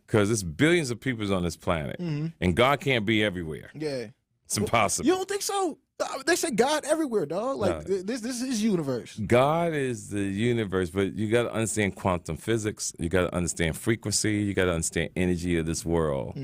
Because there's billions of people on this planet, and God can't be everywhere. Yeah. It's impossible. You don't think so? They say God everywhere, dog. Like, this is his universe. God is the universe, but you got to understand quantum physics. You got to understand frequency. You got to understand energy of this world.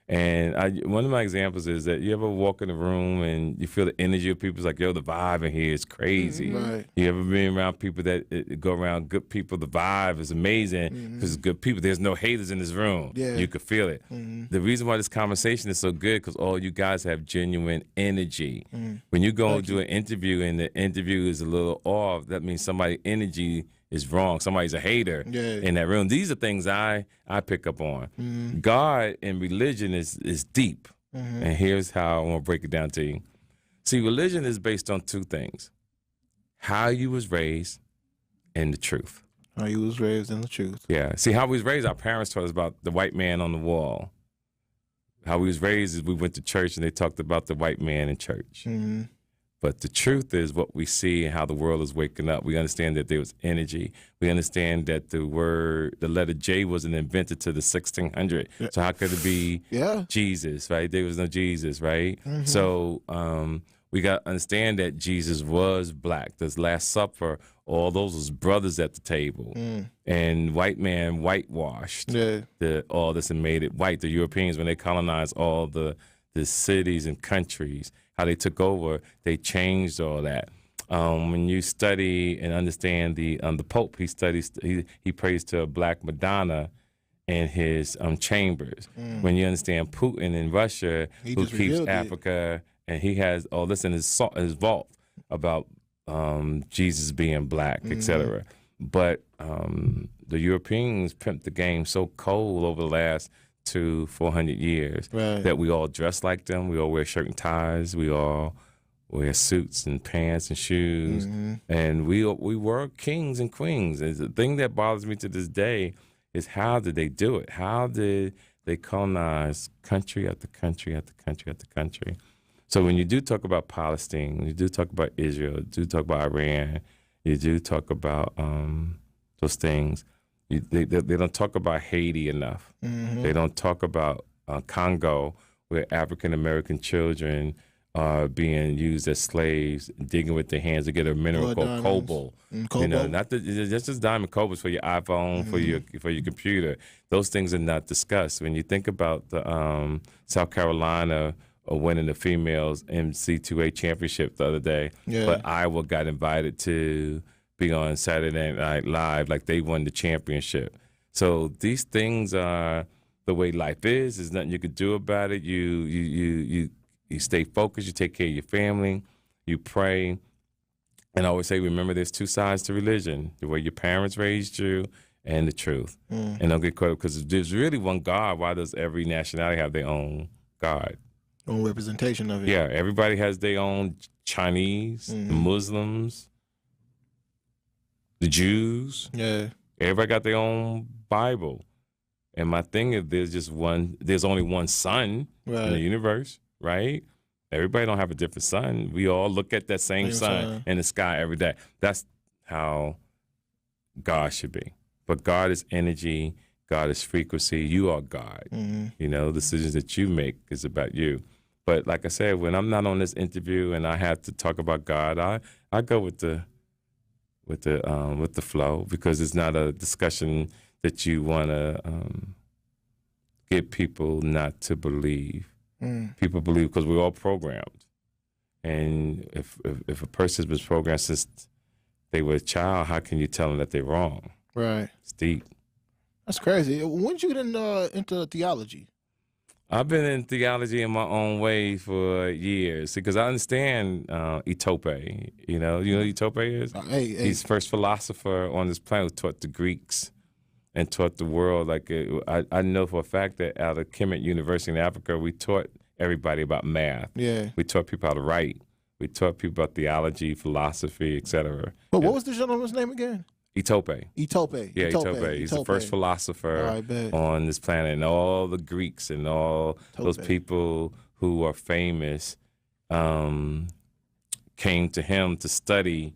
And one of my examples is that you ever walk in a room and you feel the energy of people. It's like, yo, the vibe in here is crazy. Right. You ever been around people that go around good people? The vibe is amazing because it's good people. There's no haters in this room. Yeah. You could feel it. The reason why this conversation is so good because all you guys have genuine energy. When you go and do an interview and the interview is a little off, that means somebody's energy is wrong. Somebody's a hater in that room. These are things I pick up on. God and religion is deep. And here's how I want to break it down to you. See, religion is based on two things. How you was raised and the truth. How you was raised in the truth. Yeah. See, how we was raised, our parents taught us about the white man on the wall. How we was raised is we went to church and they talked about the white man in church. But the truth is what we see and how the world is waking up. We understand that there was energy. We understand that the letter J wasn't invented to the 1600. So how could it be Jesus, right? There was no Jesus, right? So we got to understand that Jesus was black. This Last Supper, all those was brothers at the table. And white man whitewashed all this and made it white. The Europeans, when they colonized all the cities and countries, how they took over, they changed all that. When you study and understand the Pope, he prays to a black Madonna in his chambers. When you understand Putin in Russia, who keeps Africa, and he has all this in his vault about Jesus being black, etc. But the Europeans pimped the game so cold over the last 400 years that we all dress like them. We all wear shirt and ties. We all wear suits and pants and shoes. And we were kings and queens. And the thing that bothers me to this day is how did they do it? How did they colonize country after country after country after country? So when you do talk about Palestine, you do talk about Israel, you do talk about Iran, you do talk about those things, they don't talk about Haiti enough. They don't talk about Congo, where African-American children are being used as slaves, digging with their hands to get a mineral called cobalt. You know, not just diamond cobalt for your iPhone, for your computer. Those things are not discussed. When you think about the South Carolina winning the females MC2A championship the other day, but Iowa got invited to be on Saturday Night Live like they won the championship. So these things are the way life is. There's nothing you could do about it. You stay focused. You take care of your family. You pray. And I always say, remember, there's two sides to religion: the way your parents raised you and the truth. And don't get caught up because there's really one God. Why does every nationality have their own God? Own representation of it. Yeah, everybody has their own Chinese, the Muslims, the Jews. Yeah. Everybody got their own Bible. And my thing is there's only one sun in the universe, right? Everybody don't have a different sun. We all look at that same sun in the sky every day. That's how God should be. But God is energy. God is frequency. You are God. You know, decisions that you make is about you. But like I said, when I'm not on this interview and I have to talk about God, I go with the flow, because it's not a discussion that you want to get people not to believe. People believe because we're all programmed, and if a person's been programmed since they were a child, how can you tell them that they're wrong? Right. It's deep. That's crazy. When did you get into theology? I've been in theology in my own way for years because I understand Itope. You know who Itope is? He's the first philosopher on this planet who taught the Greeks and taught the world. I know for a fact that out of Kemet University in Africa, we taught everybody about math. Yeah. We taught people how to write. We taught people about theology, philosophy, etc. But what was the gentleman's name again? Itope. Itope. Yeah, Itope. He's the first philosopher on this planet. And all the Greeks and all those people who are famous came to him to study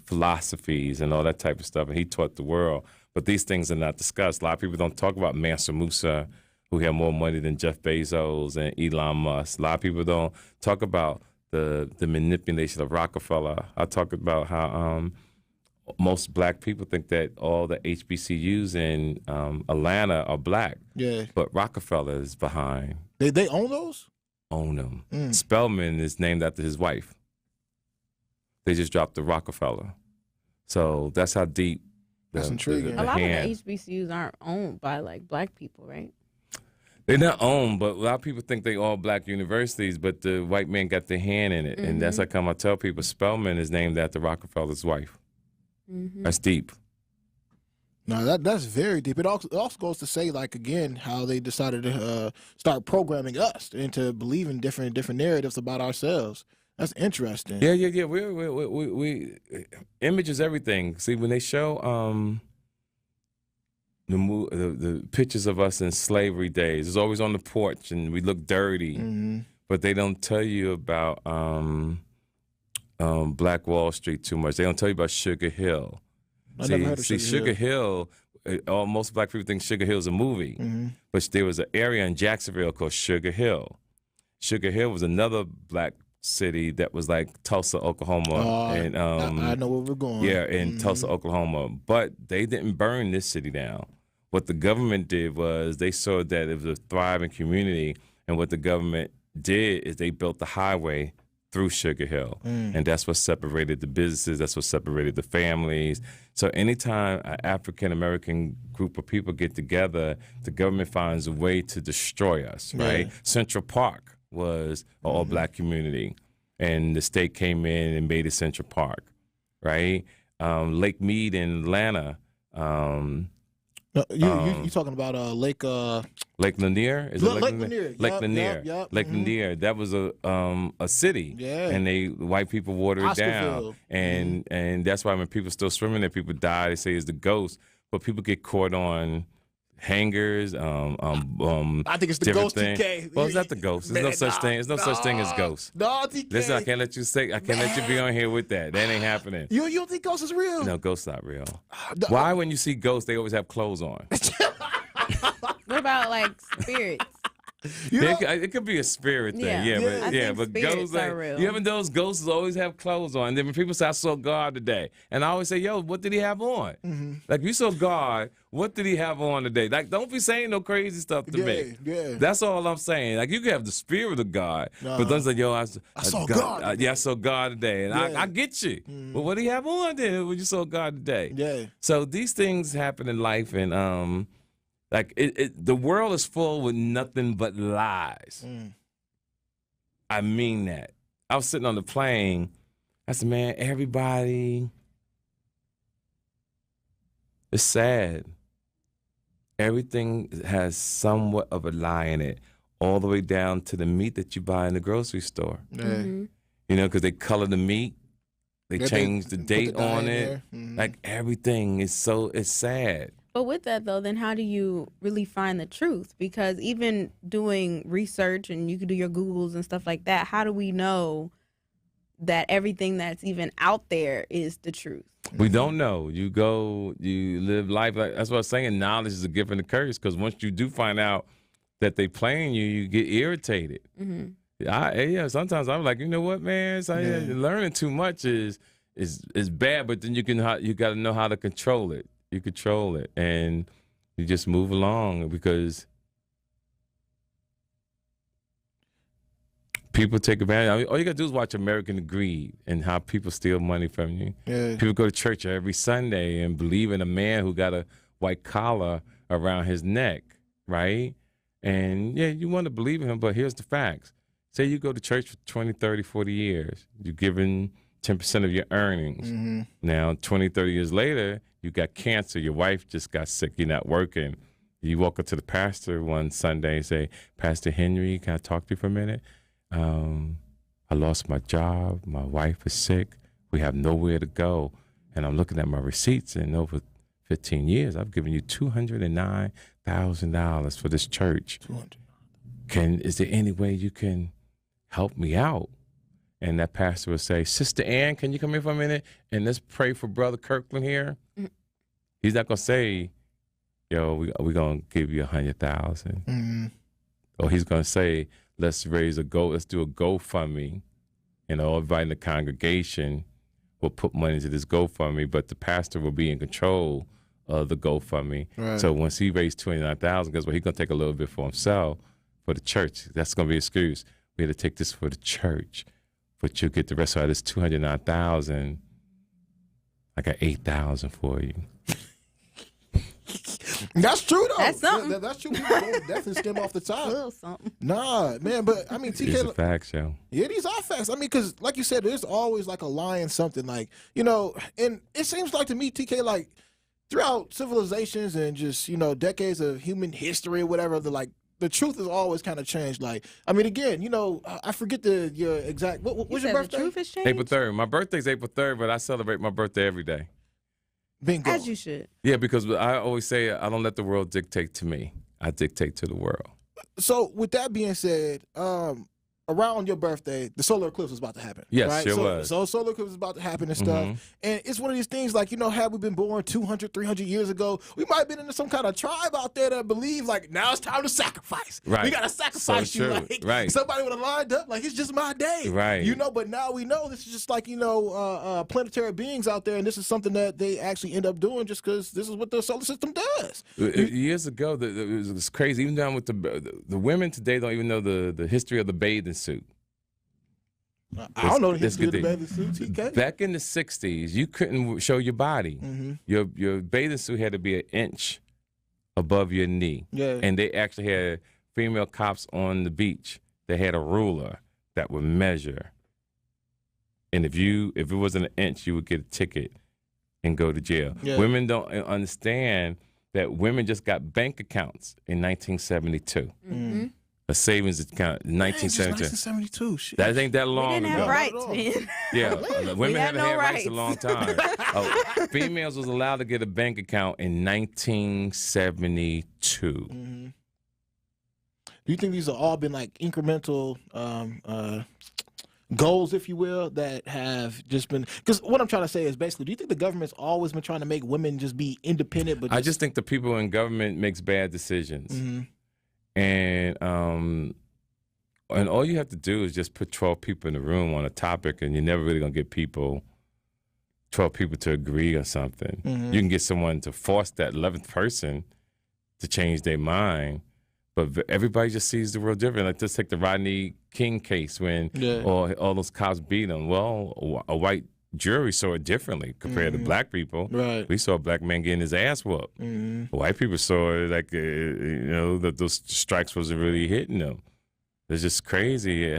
philosophies and all that type of stuff, and he taught the world. But these things are not discussed. A lot of people don't talk about Mansa Musa, who had more money than Jeff Bezos and Elon Musk. A lot of people don't talk about the manipulation of Rockefeller. I talk about how most black people think that all the HBCUs in Atlanta are black. Yeah. But Rockefeller is behind. They own those? Own them. Spelman is named after his wife. They just dropped the Rockefeller. So that's how deep that's intriguing. A lot of the HBCUs aren't owned by like black people, right? They're not owned, but a lot of people think they all black universities, but the white man got their hand in it. And that's how come I tell people Spelman is named after Rockefeller's wife. That's deep. No, that's very deep. It also goes to say, like, again, how they decided to start programming us into believing different narratives about ourselves. That's interesting. Yeah. We image is everything. See, when they show the pictures of us in slavery days, it's always on the porch and we look dirty, but they don't tell you about Black Wall Street too much. They don't tell you about Sugar Hill. I never heard of Sugar Hill. Most black people think Sugar Hill is a movie, but there was an area in Jacksonville called Sugar Hill. Sugar Hill was another black city that was like Tulsa, Oklahoma, and I know where we're going. Yeah, in Tulsa, Oklahoma, but they didn't burn this city down. What the government did was they saw that it was a thriving community, and what the government did is they built the highway through Sugar Hill, and that's what separated the businesses. That's what separated the families. So anytime an African American group of people get together, the government finds a way to destroy us. Right? Central Park was an all-black community, and the state came in and made it Central Park, right? Lake Mead in Atlanta. You talking about Lake Lanier? Is it Lake Lanier? Lake Lanier. Yep. Lake Lanier. That was a city, and the white people watered it down, and that's why when people still swimming there, people die. They say it's the ghost, but people get caught on hangers. I think it's the ghost, TK. Well, it's not the ghost. There's no such thing. There's no such thing as ghosts. No, TK. Listen, I can't let you say. I can't let you be on here with that. That ain't happening. You don't think ghosts is real? No, ghosts not real. Why, when you see ghosts, they always have clothes on? What about like spirits? It could be a spirit thing, but ghosts are real. You ever those ghosts always have clothes on? And then when people say, I saw God today, and I always say, yo, what did he have on? Like, you saw God, what did he have on today? Like, don't be saying no crazy stuff to me. Yeah. That's all I'm saying. Like, you can have the spirit of God, but don't say, yo, I saw God. I saw God today, and I get you. But what did he have on then when you saw God today? Yeah. So these things happen in life, and like the world is full with nothing but lies. I mean that. I was sitting on the plane. I said, man, everybody, it's sad. Everything has somewhat of a lie in it, all the way down to the meat that you buy in the grocery store. You know, because they color the meat. They change the date on it. Like, everything is it's sad. But with that, though, then how do you really find the truth? Because even doing research, and you can do your Googles and stuff like that, how do we know that everything that's even out there is the truth? We don't know. You live life. That's what I was saying. Knowledge is a gift and a curse, because once you do find out that they playing you, you get irritated. Sometimes I'm like, you know what, man? Learning too much is bad, but then you got to know how to control it. You control it, and you just move along, because people take advantage. I mean, all you got to do is watch American Greed and how people steal money from you. Yeah. People go to church every Sunday and believe in a man who got a white collar around his neck, right? And, yeah, you want to believe in him, but here's the facts. Say you go to church for 20, 30, 40 years. You're giving 10% of your earnings. Now, 20, 30 years later, you got cancer, your wife just got sick, you're not working. You walk up to the pastor one Sunday and say, Pastor Henry, can I talk to you for a minute? I lost my job, my wife is sick, we have nowhere to go. And I'm looking at my receipts, and over 15 years, I've given you $209,000 for this church. Is there any way you can help me out? and that pastor would say, Sister Ann, can you come here for a minute and let's pray for Brother Kirkland here? Mm-hmm. He's not going to say, yo, we're going to give you 100,000. Mm-hmm. Or he's going to say, let's do a GoFundMe. Everybody in the congregation will put money into this GoFundMe, but the pastor will be in control of the GoFundMe. Right. So once he raised 29,000, guess what? He's going to take a little bit for himself, for the church. That's going to be an excuse. We had to take this for the church, but you'll get the rest of this 209,000. I got 8,000 for you. That's true though. That's something. That's true. People don't definitely skim off the top. A little something. Nah, man. But I mean, TK. It's a fact, yo. Yeah, these are facts. I mean, because like you said, there's always like a lie in something. Like, and it seems like to me, TK, like throughout civilizations and just decades of human history or whatever, the truth has always kind of changed. Like, I mean, again, I forget your exact. What's your birthday? The truth has changed? April 3rd. My birthday's April 3rd, but I celebrate my birthday every day. Bingo. As you should. Yeah, because I always say I don't let the world dictate to me. I dictate to the world. So with that being said, around your birthday, the solar eclipse was about to happen. Yes, right? it was. So solar eclipse was about to happen and stuff. And it's one of these things like, had we been born 200, 300 years ago, we might have been in some kind of tribe out there that believe like, now it's time to sacrifice. Right. We got to sacrifice So you. true. Like, right. Somebody would have lined up like, it's just my day. Right. But now we know this is just like, planetary beings out there. And this is something that they actually end up doing just because this is what the solar system does. Years ago, it was crazy. Even down with the women today don't even know the history of the bathing suit. I don't know the history of the bathing suit, TK. Back in the 60s, you couldn't show your body. Mm-hmm. Your bathing suit had to be an inch above your knee. Yeah. And they actually had female cops on the beach. They had a ruler that would measure. And if it wasn't an inch, you would get a ticket and go to jail. Yeah. Women don't understand that women just got bank accounts in 1972. Mm-hmm. A savings account in 1972. Shit. That ain't that long ago. We didn't have rights, man. Yeah, women haven't had rights a long time. Females was allowed to get a bank account in 1972. Mm-hmm. Do you think these have all been like incremental goals, if you will, that have just been? Because what I'm trying to say is basically, do you think the government's always been trying to make women just be independent? But I just think the people in government makes bad decisions. Mm-hmm. And all you have to do is just put 12 people in the room on a topic, and you're never really going to get 12 people to agree on something. Mm-hmm. You can get someone to force that 11th person to change their mind, but everybody just sees the world different. Like, just take the Rodney King case when all those cops beat him. Well, a white jury saw it differently compared to black people. Right. We saw a black man getting his ass whooped. Mm-hmm. White people saw it like, that those strikes wasn't really hitting them. It's just crazy.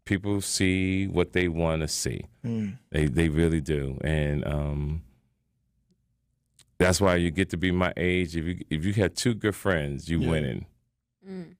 People see what they want to see. Mm. They really do. And that's why you get to be my age. If you had two good friends, you winning. Mm.